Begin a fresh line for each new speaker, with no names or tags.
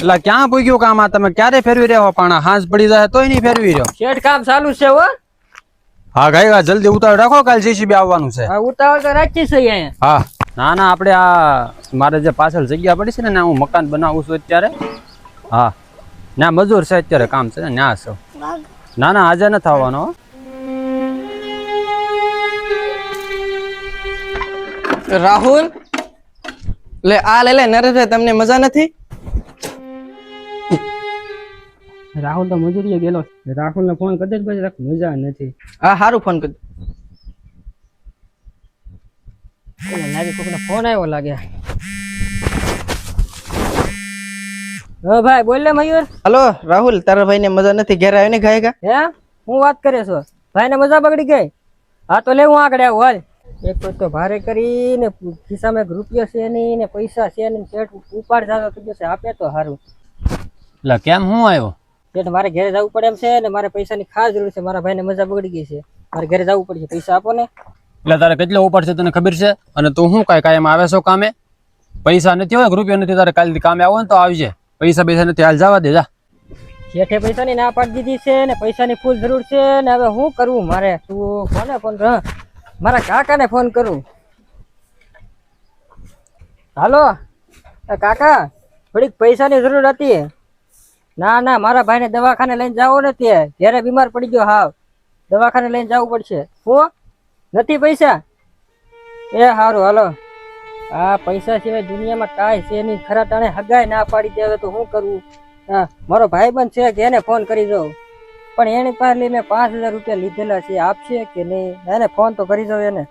એટલે ક્યાં પૂગ્યું કામ આ તમે ક્યારે ફેરવી રહ્યો પાણા હાંસ પડી જાય તોય નહીં ફેરવી રહ્યો
શેઠ કામ ચાલુ છે હો
હા ગાય જલ્દી ઉતાવળ રાખો કાલ જીસીબી આવવાનું છે
હા ઉતાવળ તો રાખી છે અહીંયા
હા ના ના આપણે આ મારે જે પાછળ જગ્યા પડી છે ને હું મકાન બનાવું છું અત્યારે હા ના મજૂર છે અત્યારે કામ છે ને ન્યા છો ના ના આજે નથી આવવાનો
રાહુલ લે નરેશભાઈ તમને મજા નથી
રાહુલ તો મજૂરીએ ગયેલો રાહુલ ને ફોન કરી દે મજા નથી
હા સારું ફોન કરી
નારી કોકનો ફોન આવ્યો લાગે હા ભાઈ બોલ લે મયુર
હલો રાહુલ તારા ભાઈ ને મજા નથી ઘેર આવ્યો ને ગાયગા
હે હું વાત કરે છો ભાઈ ને મજા બગડી ગઈ હા તો લે હું આગળ આવું હાલ એક તો ભારે કરીને ખિસ્સામાં રૂપિયો છે નહીં ને પૈસા છે નહીં શેઠ ઉપાડ જાતો કીધું છે આપે તો સારું
એટલે કેમ હું આવ્યો
શેઠ મારે ઘરે જવું પડે એમ છે ને મારે પૈસાની ખાસ જરૂર છે મારા ભાઈને મજા બગડી ગઈ છે મારે ઘરે જવું પડશે પૈસા આપો ને
એટલે તારે કેટલો ઉપાડ છે તને ખબર છે અને તું શું કાયમ આવે છો કામે પૈસા નથી હોય રૂપિયો નથી તારે કાલે કામે આવો ને તો આવજે પૈસા નથી હાલ જવા દે જા
શેઠે પૈસાની ના પાડી દીધી છે ને પૈસાની ફૂલ જરૂર છે ને હવે શું કરવું મારે તું કોને ફોન કર મારા કાકાને ફોન કરું હાલો કાકા થોડીક પૈસાની જરૂર હતી ના ના મારા ભાઈને દવાખાને લઈને જાવો નથી ઘરે બીમાર પડી ગયો હાવ દવાખાને લઈને જવું પડશે હું નથી પૈસા એ સારું હાલો આ પૈસા સિવાય દુનિયામાં કાંઈ છે નહીં ખરા ટાણે હગાય ના પાડી દેવે તો શું કરવું હા મારો ભાઈબંધ છે કે એને ફોન કરી દઉં પણ એની પાસે મેં 5,000 રૂપિયા લીધેલા છે આપશે કે નહીં એને ફોન તો કરી દઉં એને